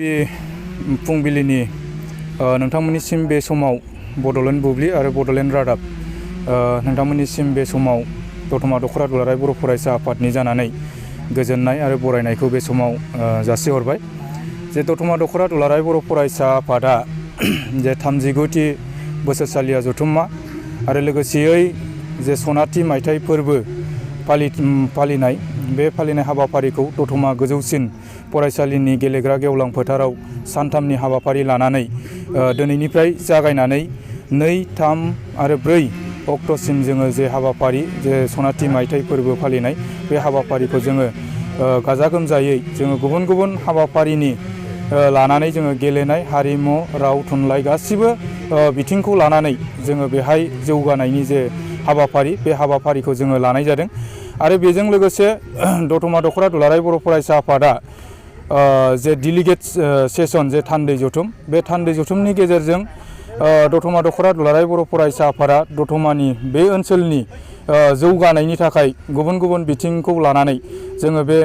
बे फुंबिलिनि नोंथांमोननिसिम बे समाव बड'लेण्ड बुब्लि आरो बड'लेण्ड रादाब नोंथांमोननिसिम बे समाव दतमा दख'र दुलाराय बर' फरायसा आफादनि जानानै गोजोननाय आरो बरायनायखौ बे समाव जासिहरबाय। जे दतमा दख'र दुलाराय बर' फरायसा आफादा जे 39थि बोसोरसालिया जथुम्मा आरो लोगोसेयै जे सनाथि मायथाइ फोरबो फालिनाय बे फालिनाय हाबाफारिखौ दतमा गोजौसिन फरायसालिनि गेलेग्रा गेवलां फोथाराव सानथामनि हाबाफारि लानानै दिनैनिफ्राय जागायनानै 2, 3 आरो 4 अक्ट'सिम जोङो जे हाबाफारि जे सनाथि मायथाइ फोरबो फालिनाय बे हाबाफारिखौ जोङो गाजा गोमजायै जोङो गुबुन गुबुन हाबाफारिनि लानानै जोङो गेलेनाय, हारिमु, राव, थुनलाइ गासिबो बिथिंखौ लानानै जोङो बेहाय जौगानायनि जे हाबाफारि बे हाबाफारिखौ जोङो लानाय जादों। आरो बेजों लोगोसे दतमा दख'र दुलाराय बर' फरायसा आफादा जे डेलिगेट सेसन जे थान्दै जथुम बे थान्दै जथुमनि गेजेरजों दतमा दख'र दुलाराय बर' फरायसा आफादा दतमानि बे ओनसोलनि जौगानायनि थाखाय गुबुन गुबुन बिथिंखौ लानानै जोङो बे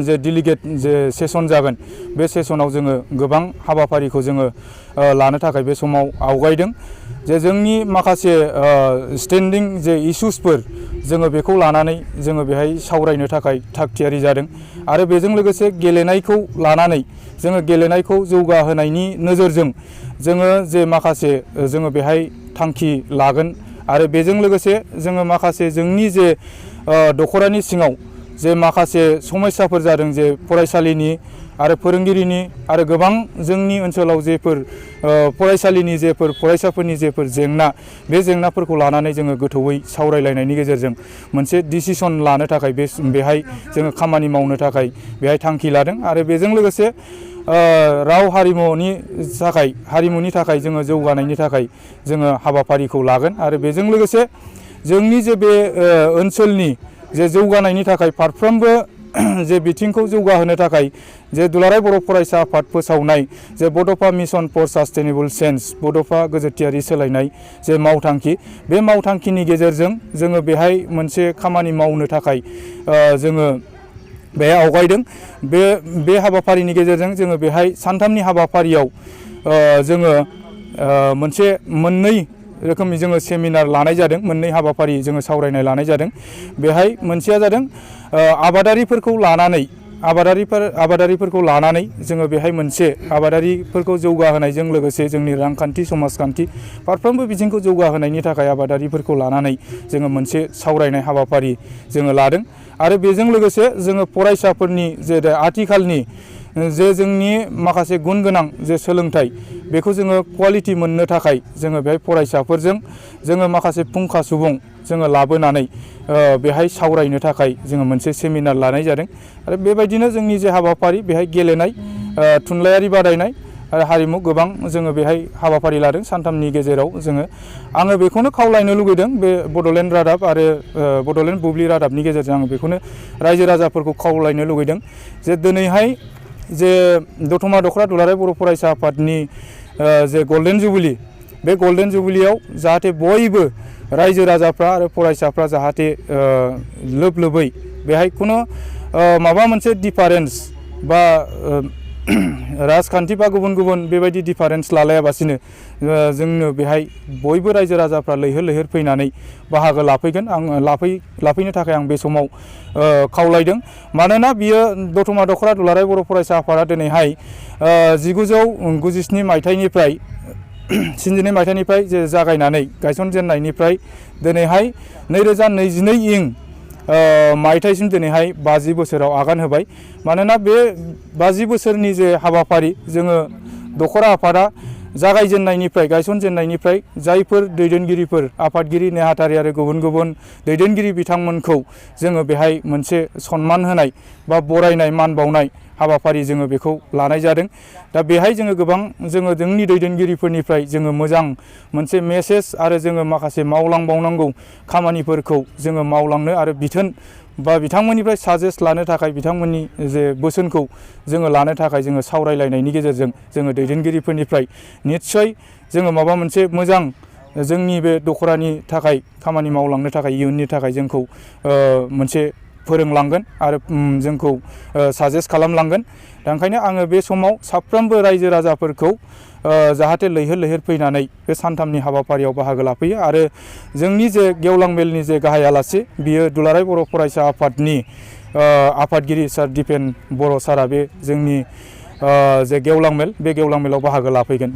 जे डेलिगेट जे सेसन जागोन बे सेसनाव जोङो गोबां हाबाफारिखौ जोङो लानो थाखाय बे समाव आवगायदों। जे जोंनि माखासे स्टेन्डिं जे इस्युसफोर जोङो बेखौ लानानै जोङो बेहाय सावरायनो थाखाय थागथियारि जादों। आरो बेजों लोगोसे गेलेनायखौ लानानै जोङो गेलेनायखौ जौगाहोनायनि नोजोरजों जोङो जे माखासे जोङो बेहाय थांखि लागोन। आरो बेजों लोगोसे जोङो माखासे जोंनि जे दख'रानि सिङाव जे माखासे समस्याफोर जादों जे फरायसालिनि आरो फोरोंगिरिनि आरो गोबां जोंनि ओनसोलाव जेफोर फरायसालिनि जेफोर फरायसाफोरनि जेफोर जेंना बे जेंनाफोरखौ लानानै जोङो गोथौयै सावरायलायनायनि गेजेरजों मोनसे डिसिसन लानो थाखाय बेहाय जोङो खामानि मावनो थाखाय बेहाय थांखि लादों। आरो बेजों लोगोसे राव हारिमुनि थाखाय जोङो जौगानायनि थाखाय जोङो हाबाफारिखौ लागोन। आरो बेजों लोगोसे जोंनि जे बे ओनसोलनि जे जौगानायनि थाखाय फारफ्रोमबो जे बिथिंखौ जौगाहोनो थाखाय जे दुलाराय बर' फरायसा आफाद फोसावनाय जे बड'फा मिशन फर सास्टेनेबल चेन्ज बड'फा गोजोरथियारि सोलायनाय जे मावथांखि बे मावथांखिनि गेजेरजों जोङो बेहाय मोनसे खामानि मावनो थाखाय जोङो बेहाय आवगायदों। बे हाबाफारिनि गेजेरजों जोङो बेहाय सानथामनि हाबाफारियाव जोङो मोननै रोखोमनि जोङो सेमिनार लानाय जादों। मोननै हाबाफारि जोङो सावरायनाय लानाय जादों। बेहाय मोनसेया जादों आबादारिफोरखौ लानानै जोङो बेहाय मोनसे आबादारिफोरखौ जौगाहोनायजों लोगोसे जोंनि रांखान्थि समाजखान्थि फारफ्रोमबो बिथिंखौ जौगाहोनायनि थाखाय आबादारिफोरखौ लानानै जोङो मोनसे सावरायनाय हाबाफारि जोङो लादों। आरो बेजों लोगोसे जोङो फरायसाफोरनि जे आथिखालनि जे जोंनि माखासे गुन गोनां जे सोलोंथाइ बेखौ जोङो क्वालिटि मोननो थाखाय जोङो बेहाय फरायसाफोरजों जोङो माखासे फुंखा सुबुं जोङो लाबोनानै बेहाय सावरायनो थाखाय जोङो मोनसे सेमिनार लानाय जादों। आरो बेबायदिनो जोंनि जे हाबाफारि बेहाय गेलेनाय, थुनलाइयारि बादायनाय आरो हारिमु गोबां जोङो बेहाय हाबाफारि लादों सानथामनि गेजेराव आङो बेखौनो खावलायनो लुगैदों बे बड'लेण्ड रादाब आरो बड'लेण्ड बुब्लि रादाबनि गेजेरजों आङो बेखौनो रायजो राजाफोरखौ खावलायनो लुगैदों जे दिनैहाय जे दतमा दख'र दुलाराय बर' फरायसा आफादनि जे गल्डेन जुबिलि बे गल्डेन जुबिलियाव जाहाथे बयबो रायजो राजाफ्रा आरो फरायसाफ्रा जाहाथे लोब लोबै बेहाय खुनु माबा मोनसे डिफारेन्स बा राजखान्थि बा गुबुन गुबुन बेबायदि डिफारेन्स लालायाबासिनो जोंनो बेहाय बयबो रायजो राजाफ्रा लैहोर लैहोर फैनानै बाहागो लाफैगोन। लाफैनो थाखाय आं बे समाव खावलायदों। मानोना बियो दतमा दख'र दुलाराय बर' फरायसा आफादा दिनैहाय 1997 मायथाइनिफ्राय जे जागायनानै गायसनजेननायनिफ्राय दिनैहाय 2022 मायथाइसिम दिनैहाय 50 बोसोराव आगान होबाय। मानोना बे 50 बोसोरनि जे हाबाफारि जोङो दख'रा आफादा गायसनजेननायनिफ्राय जायफोर दैदेनगिरिफोर आफादगिरि नेहाथारि आरो गुबुन गुबुन दैदेनगिरि बिथांमोनखौ जोङो बेहाय मोनसे सनमान होनाय बा बरायनाय मान बावनाय हाबाफारि जोङो बेखौ लानाय जादों। दा बेहाय जोङो जोंनि दैदेनगिरिफोरनिफ्राय जोङो मोजां मोनसे मेसेज आरो जोङो माखासे मावलांबावनांगौ खामानिफोरखौ जोङो मावलांनो आरो बिथांमोननिफ्राय साजेस्ट लानो थाखाय बिथांमोननि जे बोसोनखौ जोङो लानो थाखाय जोङो सावरायलायनायनि गेजेरजों जोङो दैदेनगिरिफोरनिफ्राय निस्सय जोङो माबा मोनसे मोजां जोंनि बे दख'रानि थाखाय खामानि मावलांनो थाखाय इयुननि थाखाय जोंखौ मोनसे फोरोंलांगोन आरो जोंखौ साजेस्ट खालामलांगोन। दा ओंखायनो आङो बे समाव साफ्रोमबो रायजो राजाफोरखौ जाहाथे लैहोर लैहोर फैनानै बे सानथामनि हाबाफारियाव बाहागो लाफैयो आरो जोंनि जे गेवलां मेलनि जे गाहाय आलासि बियो दुलाराय बर' फरायसा आफादनि आफादगिरि सार दिपेन बर' सारा बे जोंनि जे गेवलां मेल बे गेवलां मेलाव बाहागो लाफैगोन।